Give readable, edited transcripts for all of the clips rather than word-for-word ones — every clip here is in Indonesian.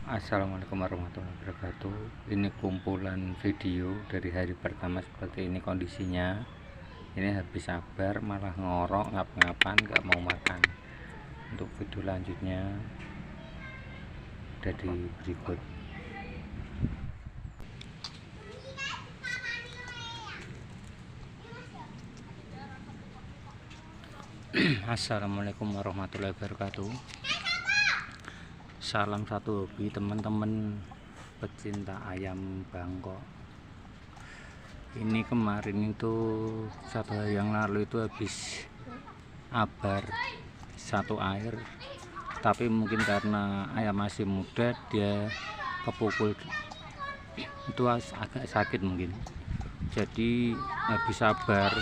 Assalamualaikum warahmatullahi wabarakatuh. Ini kumpulan video dari hari pertama seperti ini kondisinya. Ini habis sabar malah ngorok ngap-ngapan gak mau makan. Untuk video lanjutnya dari berikut. Assalamualaikum warahmatullahi wabarakatuh. Salam satu hobi teman-teman pecinta ayam Bangkok. Ini kemarin itu 1 hari yang lalu itu habis abar 1 air, tapi mungkin karena ayam masih muda dia kepukul itu agak sakit mungkin, jadi habis abar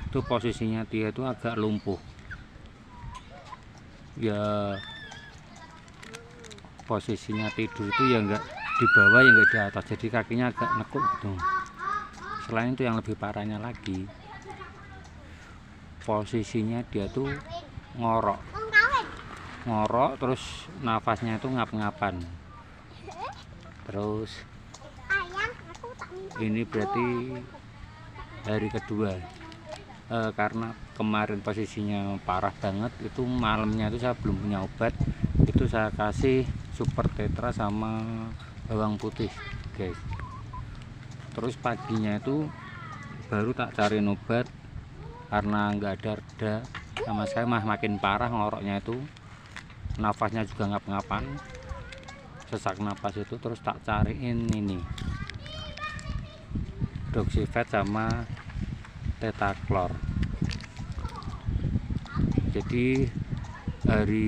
itu posisinya dia itu agak lumpuh ya. Posisinya tidur itu ya enggak di bawah ya enggak di atas, jadi kakinya agak nekuk gitu. Selain itu yang lebih parahnya lagi, posisinya dia tuh ngorok terus nafasnya itu ngap-ngapan. Terus ini berarti hari kedua, karena kemarin posisinya parah banget. Itu malamnya itu saya belum punya obat, itu saya kasih super tetra sama bawang putih guys. Terus paginya itu baru tak cari obat karena nggak ada reda sama saya, makin parah ngoroknya itu, nafasnya juga ngap-ngapan, sesak napas itu. Terus tak cariin ini doxyvet sama tetaklor. Jadi hari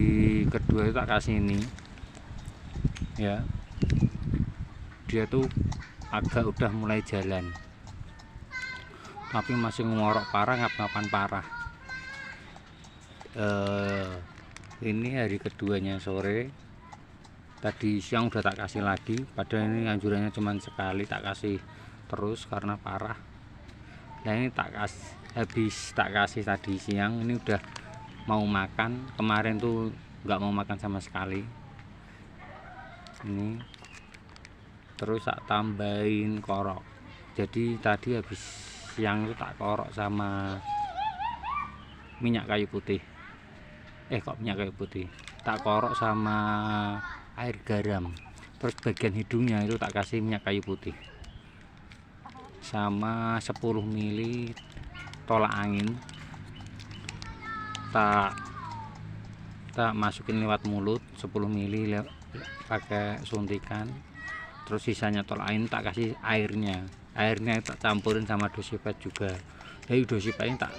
kedua itu tak kasih ini ya, dia tuh agak udah mulai jalan, tapi masih ngorok parah, ngap-ngapan parah. Ini hari keduanya sore, tadi siang udah tak kasih lagi, padahal ini anjurannya cuma sekali, tak kasih terus karena parah. Nah ini habis tak kasih tadi siang, ini udah mau makan. Kemarin tuh nggak mau makan sama sekali ini. Terus tak tambahin korok, jadi tadi habis siang itu tak korok sama minyak kayu putih, minyak kayu putih, tak korok sama air garam. Terus bagian hidungnya itu tak kasih minyak kayu putih sama 10 ml tolak angin, tak masukin lewat mulut 10 ml pakai suntikan. Terus sisanya tolak angin tak kasih airnya tak campurin sama doxyvet juga. Jadi doxyvet ini tak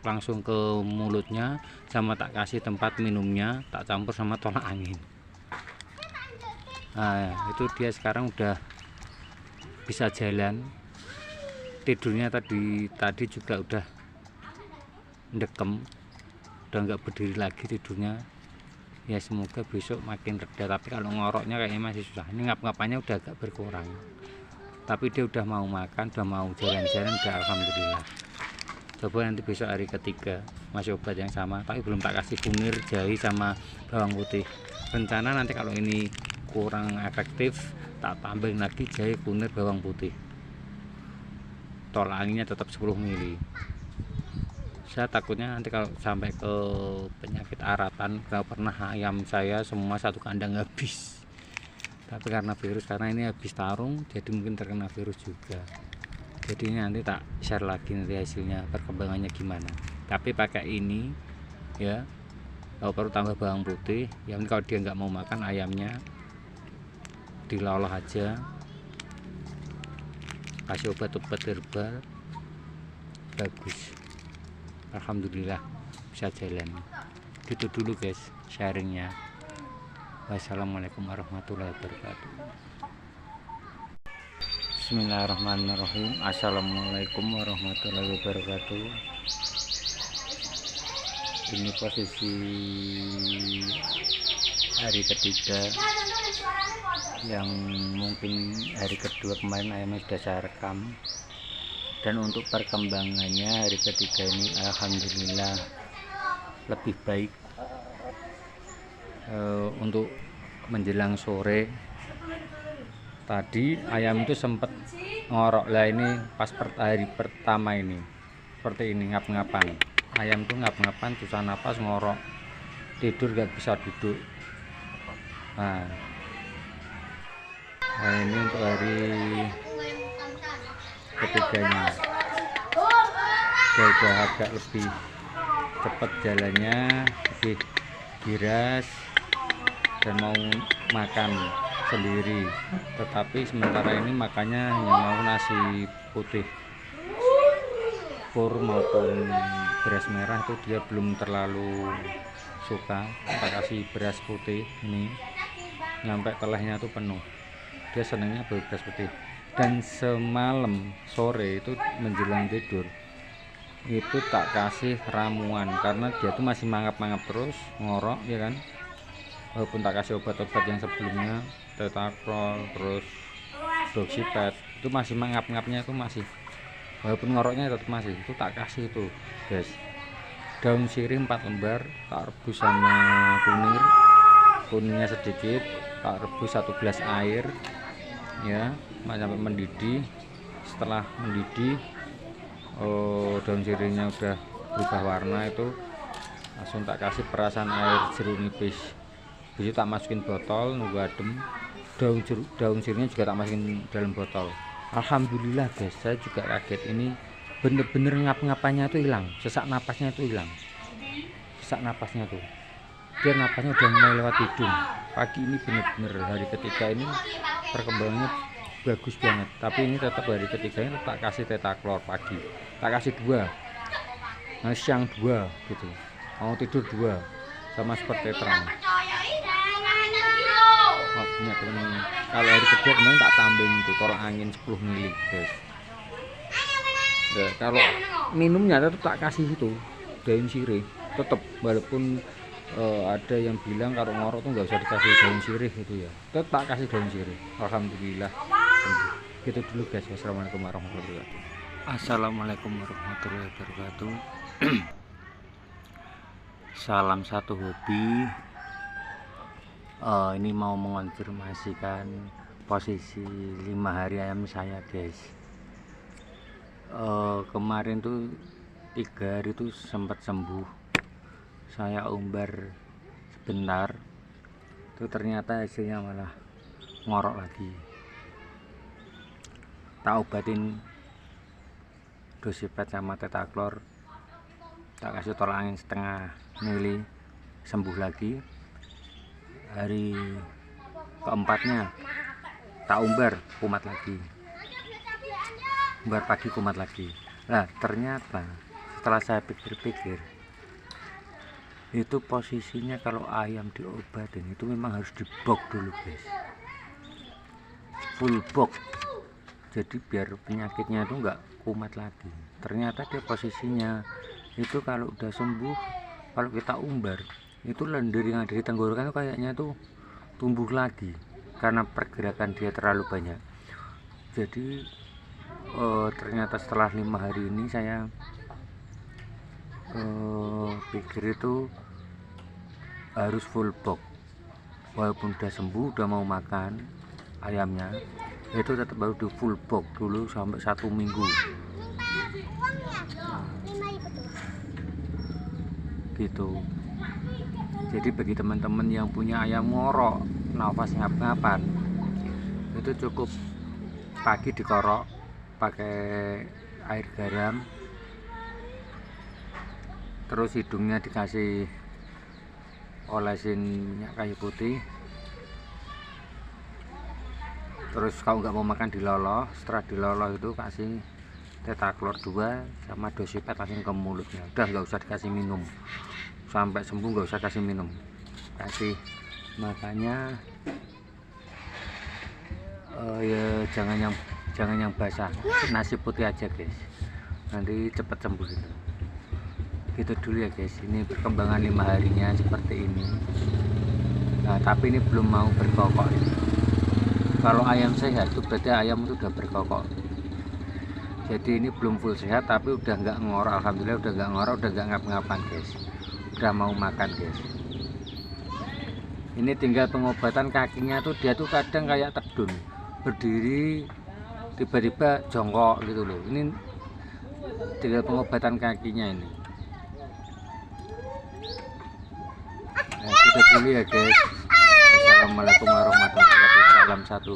langsung ke mulutnya, sama tak kasih tempat minumnya tak campur sama tolak angin. Nah itu dia sekarang udah bisa jalan. Tidurnya tadi juga udah ndekem, udah nggak berdiri lagi tidurnya ya. Semoga besok makin reda, tapi kalau ngoroknya kayaknya masih susah. Ini ngap-ngapannya udah agak berkurang, tapi dia udah mau makan, udah mau jalan-jalan, udah alhamdulillah. Coba nanti besok hari ketiga masih obat yang sama, tapi belum tak kasih kunir, jahe sama bawang putih. Rencana nanti kalau ini kurang efektif tak tambahin lagi jahe, kunir, bawang putih. Tolak anginnya tetap 10 ml. Saya takutnya nanti kalau sampai ke penyakit aratan. Kalau pernah ayam saya semua 1 kandang habis, tapi karena virus, karena ini habis tarung, jadi mungkin terkena virus juga. Jadi ini nanti tak share lagi nanti hasilnya, perkembangannya gimana. Tapi pakai ini ya, kalau perlu tambah bawang putih ya. Kalau dia nggak mau makan ayamnya, diloloh aja, kasih obat-obat herbal, bagus. Alhamdulillah bisa jalan. Gitu dulu guys sharingnya. Wassalamualaikum warahmatullahi wabarakatuh. Bismillahirrahmanirrahim. Assalamualaikum warahmatullahi wabarakatuh. Ini posisi hari ketiga, yang mungkin hari kedua kemarin ayamnya sudah saya rekam. Dan untuk perkembangannya hari ketiga ini alhamdulillah lebih baik. Untuk menjelang sore tadi ayam itu sempat ngorok. Lah ini pas hari pertama ini seperti ini, ngap-ngapan. Ayam tuh ngap-ngapan, susah napas, ngorok, tidur gak bisa duduk. Nah ini untuk hari ketiganya udah agak lebih cepat jalannya, lebih giras dan mau makan sendiri. Tetapi sementara ini makannya hanya mau nasi putih pur maupun beras merah, itu dia belum terlalu suka. Kita kasih beras putih ini sampai telehnya tuh penuh, dia senangnya beras putih. Dan semalam sore itu menjelang tidur itu tak kasih ramuan karena dia tuh masih mangap-mangap terus, ngorok ya kan. Walaupun tak kasih obat-obat yang sebelumnya, Tetakrol terus Doxypet, itu masih mangap-ngapnya, itu masih, walaupun ngoroknya tetap masih, itu tak kasih itu guys. Daun sirih 4 lembar tak rebus sama kuningnya sedikit, tak rebus 1 gelas air ya sampai mendidih. Setelah mendidih, daun sirihnya udah berubah warna, itu langsung tak kasih perasan air jeruk nipis. Jadi tak masukin botol, nunggu adem. Daun sirihnya juga tak masukin dalam botol. Alhamdulillah guys, saya juga kaget, ini bener-bener ngap-ngapannya tuh hilang, sesak napasnya tuh hilang. Sesak napasnya tuh, dia napasnya udah mulai lewat hidung. Pagi ini bener-bener hari ketiga ini perkembangannya bagus banget. Tapi ini tetap hari ketiganya tak kasih Tetaklor pagi, tak kasih 2, nah siang 2 gitu, mau tidur 2 sama seperti terang. Waktunya teman, kalau hari kedua kemarin tak tambahin itu tolak angin 10 mili guys. Nah, kalau minumnya tetap tak kasih itu daun sirih tetap, walaupun ada yang bilang kalau ngorok tuh nggak usah dikasih daun sirih itu ya, tetap tak kasih daun sirih. Alhamdulillah. Gitu dulu guys. Wassalamualaikum warahmatullahi wabarakatuh. Assalamualaikum warahmatullahi wabarakatuh. Salam satu hobi. Ini mau mengonfirmasikan posisi 5 hari ayam saya guys. Kemarin tuh 3 hari tuh sempat sembuh, saya umbar sebentar tuh ternyata hasilnya malah ngorok lagi. Tak obatin Doxypet sama Tetaklor, tak kasih tolak angin setengah mili, sembuh lagi. Hari keempatnya tak umbar, kumat lagi, umbar pagi kumat lagi. Nah ternyata setelah saya pikir-pikir, itu posisinya kalau ayam diobatin itu memang harus di box dulu guys, full box, jadi biar penyakitnya itu enggak kumat lagi. Ternyata dia posisinya itu kalau udah sembuh, kalau kita umbar itu lendir yang ada di tenggorokan itu kayaknya tuh tumbuh lagi karena pergerakan dia terlalu banyak. Jadi ternyata setelah 5 hari ini saya pikir itu harus full box, walaupun udah sembuh, udah mau makan ayamnya, itu tetap baru di full box dulu sampai 1 minggu gitu. Jadi bagi teman-teman yang punya ayam ngorok, nafas ngap-ngapan, itu cukup pagi dikorok pakai air garam, terus hidungnya dikasih olesin minyak kayu putih, terus kalau nggak mau makan diloloh. Setelah diloloh itu kasih Tetaklor 2 sama Doxypet langsung ke mulutnya, udah nggak usah dikasih minum sampai sembuh, nggak usah kasih minum, kasih makanya ya jangan yang basah, nasi putih aja guys, nanti cepet sembuh gitu. Gitu dulu ya guys, ini perkembangan 5 harinya seperti ini. Nah tapi ini belum mau berkokok. Kalau ayam sehat itu berarti ayam itu udah berkokok. Jadi ini belum full sehat tapi udah nggak ngorok. Alhamdulillah udah nggak ngorok, udah nggak ngap-ngapan guys, udah mau makan guys. Ini tinggal pengobatan kakinya tuh, dia tuh kadang kayak tedun, berdiri tiba-tiba jongkok gitu loh. Ini tinggal pengobatan kakinya ini. Nah, kita dulu ya guys. Assalamualaikum warahmatullahi wabarakatuh. Salam satu.